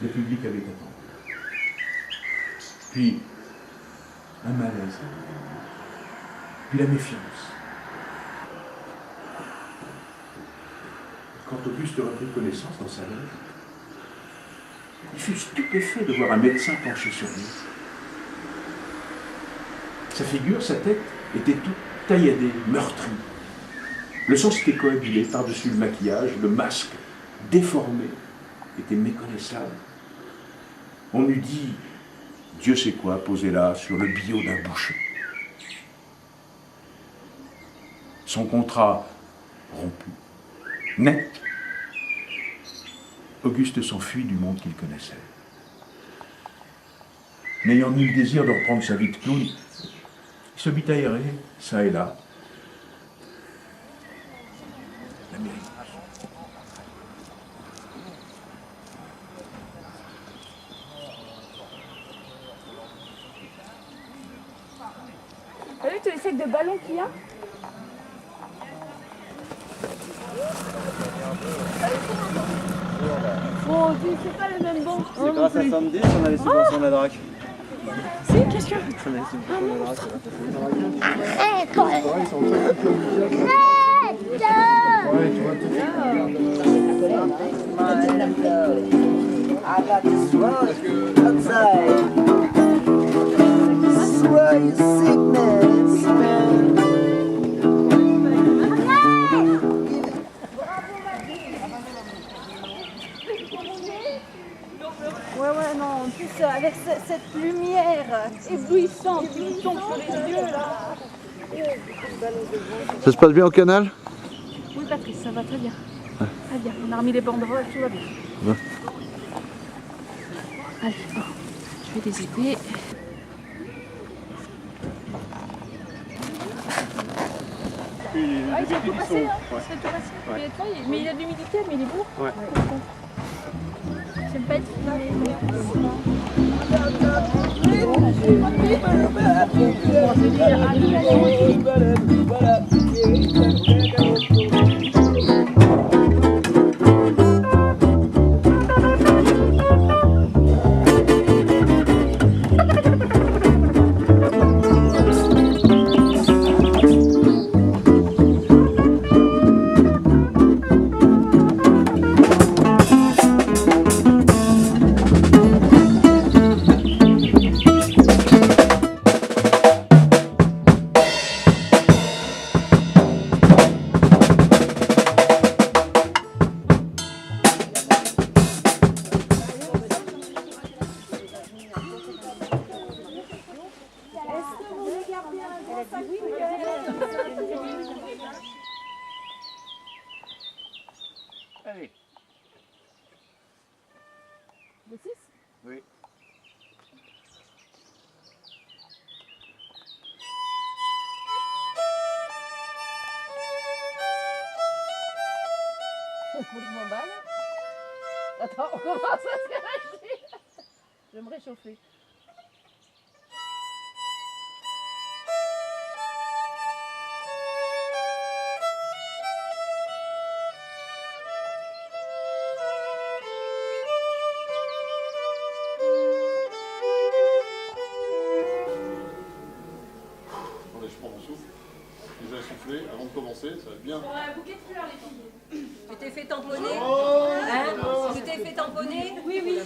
Le public avait attendu. Puis, un malaise. Puis la méfiance. Quand Auguste reprit connaissance dans sa loge, il fut stupéfait de voir un médecin penché sur lui. Sa figure, sa tête, était toute tailladée, meurtrie. Le sang s'était coagulé par-dessus le maquillage, le masque, déformé, était méconnaissable. On eût dit, Dieu sait quoi, posé là, sur le billot d'un boucher. Son contrat rompu, net. Auguste s'enfuit du monde qu'il connaissait. N'ayant ni le désir de reprendre sa vie de clown, il se mit à errer, ça et là. L'Amérique. T'as vu tous les sacs de ballons qu'il y a? Bon, c'est pas les mêmes bons. C'est grâce à Sandy qu'on a les subventions de la DRAC. Si, qu'est-ce qu'il y a? On a les subventions de la DRAC. Ouais, tu vois tout Ouais, non, en plus avec cette lumière éblouissante qui nous tombe sur les yeux là. Ça se passe bien au canal? Oui, Patrice, ça va très bien. Très bien, on a remis les banderoles, tout va bien. Ouais. Allez, bon, je vais les aider. Ah, il s'est tout passé, hein. Il s'est tout passé. Mais il a de l'humidité, mais il est beau. Ouais. J'aime pas être Allez. Le 6? Oui. Complètement balle. Attends, on commence à se réagir. Je vais me réchauffer. Attendez, je prends mon souffle. Déjà souffler avant de commencer, ça va être bien. On a un bouquet de fleurs, les filles. Tu t'es fait tamponner hein? Tu t'es fait tamponner? Oui, oui.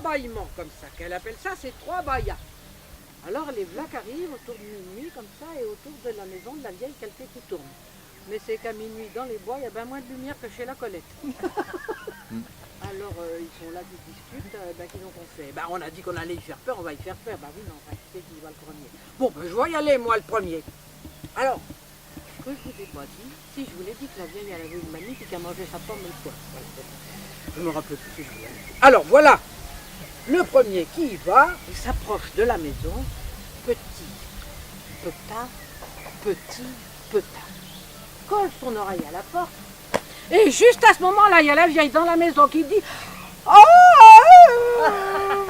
bâillements comme ça, qu'elle appelle ça, c'est 3 baillas. Alors les vlacs arrivent autour de minuit comme ça et autour de la maison de la vieille qu'elle fait qui tourne. Mais c'est qu'à minuit dans les bois, il y a bien moins de lumière que chez la Colette. Alors ils sont là, ils discutent, qu'ils ont fait. On a dit qu'on allait y faire peur, on va y faire peur. Oui, non, enfin, qui c'est qui va le premier? Bon, je vais y aller, moi, le premier. Alors, ce que je vous ai pas dit, si je vous l'ai dit que la vieille, elle avait une manie, puis qu'elle mangeait sa pomme le soir. Voilà, je me rappelle plus si je vous l'ai dit. Alors, voilà, le premier qui y va, il s'approche de la maison, petit, petard, colle son oreille à la porte. Et juste à ce moment-là, il y a la vieille dans la maison qui dit « Oh,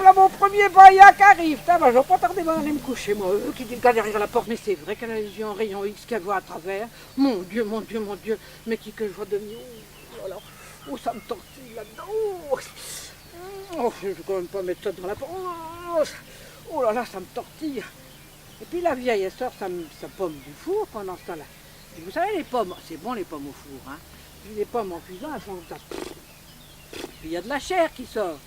là, mon premier baïa qui arrive. Je ne vais pas tarder à aller me coucher, moi. » Qui dit le gars derrière la porte. Mais c'est vrai qu'elle a les yeux en rayon X qu'elle voit à travers. Mon Dieu, mon Dieu, mon Dieu. Mais qui que je vois de mieux. Oh là là. Oh, ça me tortille là-dedans. Oh, je ne vais quand même pas mettre ça dans la porte. Oh là là, ça me tortille. Et puis la vieille, elle sort sa pomme du four pendant ce temps-là. Et vous savez, les pommes, c'est bon les pommes au four, hein. Les pommes en cuisant, elles font ça. Puis il y a de la chair qui sort.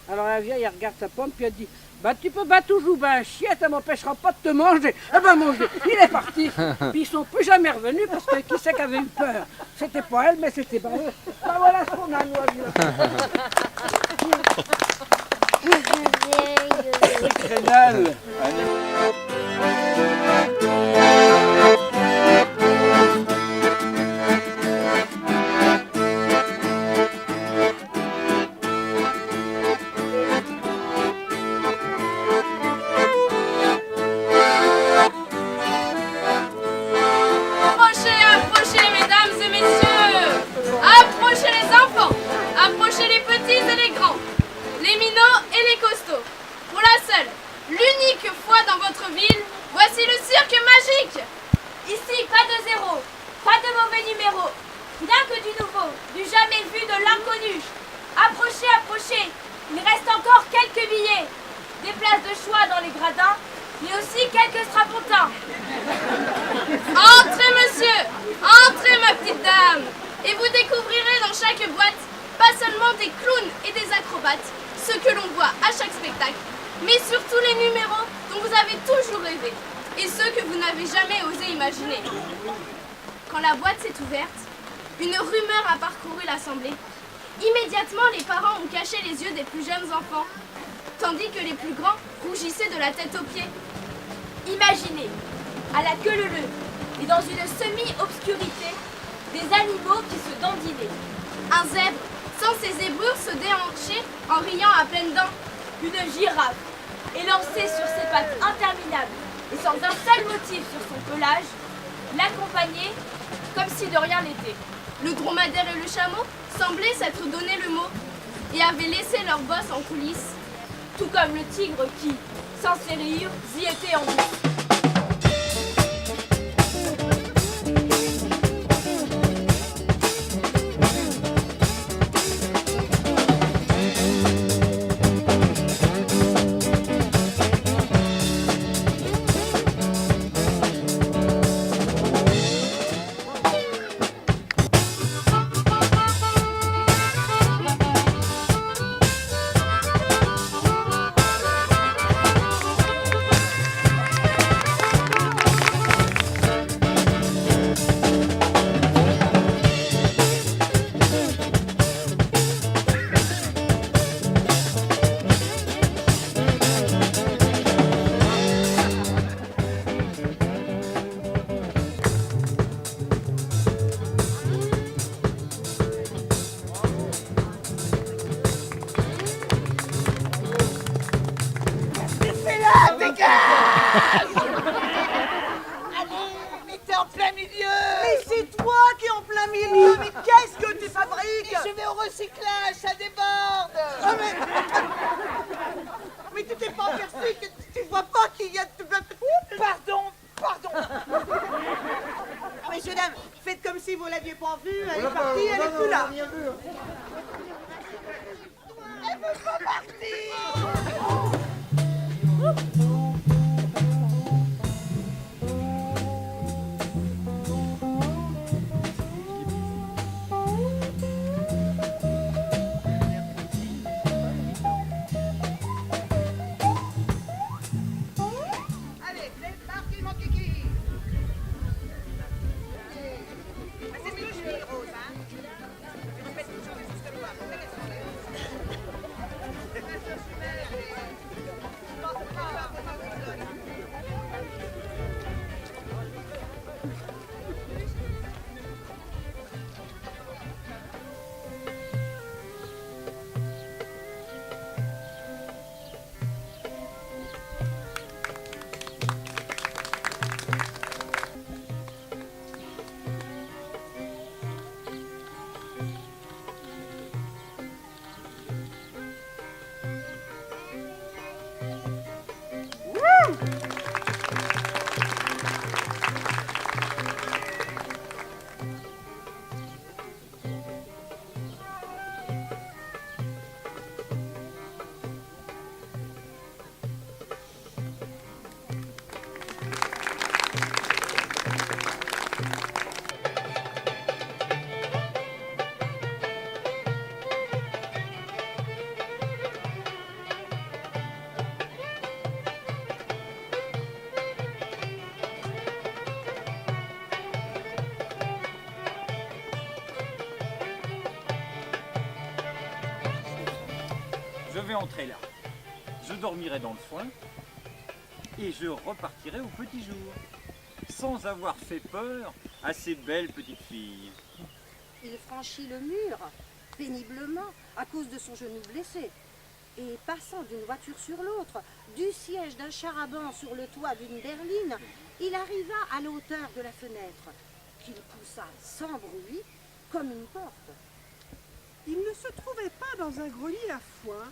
Alors la vieille, elle regarde sa pomme, puis elle dit « Tu peux toujours un chien, ça m'empêchera pas de te manger. » Eh ben manger, il est parti. Puis ils sont plus jamais revenus parce que qui c'est qui avait eu peur? C'était pas elle, mais c'était pas eux. Voilà ce qu'on a, nous, à vivre. Crénal. L'unique fois dans votre ville, voici le cirque magique. Ici, pas de zéro, pas de mauvais numéro, rien que du nouveau, du jamais vu, de l'inconnu. Approchez, approchez, il reste encore quelques billets, des places de choix dans les gradins, mais aussi quelques strapontins. Entrez, monsieur, entrez, ma petite dame, et vous découvrirez dans chaque boîte pas seulement des clowns et des acrobates, ce que l'on voit à chaque spectacle, mais surtout les numéros dont vous avez toujours rêvé et ceux que vous n'avez jamais osé imaginer. Quand la boîte s'est ouverte, une rumeur a parcouru l'assemblée. Immédiatement, les parents ont caché les yeux des plus jeunes enfants, tandis que les plus grands rougissaient de la tête aux pieds. Imaginez, à la queue leu-leu et dans une semi-obscurité, des animaux qui se dandinaient. Un zèbre, sans ses zébrures, se déhanchait en riant à pleines dents. Une girafe, élancée sur ses pattes interminables et sans un seul motif sur son pelage, l'accompagnait comme si de rien n'était. Le dromadaire et le chameau semblaient s'être donné le mot et avaient laissé leur bosse en coulisses, tout comme le tigre qui, sans ses rires, y était en douce. Je vais entrer là, je dormirai dans le foin et je repartirai au petit jour, sans avoir fait peur à ces belles petites filles. Il franchit le mur, péniblement, à cause de son genou blessé. Et passant d'une voiture sur l'autre, du siège d'un char-à-banc sur le toit d'une berline, il arriva à la hauteur de la fenêtre, qu'il poussa sans bruit, comme une porte. Il ne se trouvait pas dans un grenier à foin,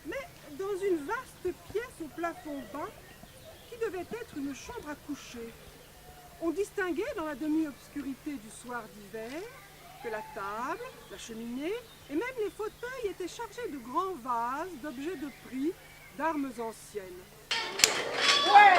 mais dans une vaste pièce au plafond bas, qui devait être une chambre à coucher. On distinguait dans la demi-obscurité du soir d'hiver que la table, la cheminée et même les fauteuils étaient chargés de grands vases, d'objets de prix, d'armes anciennes. Ouais.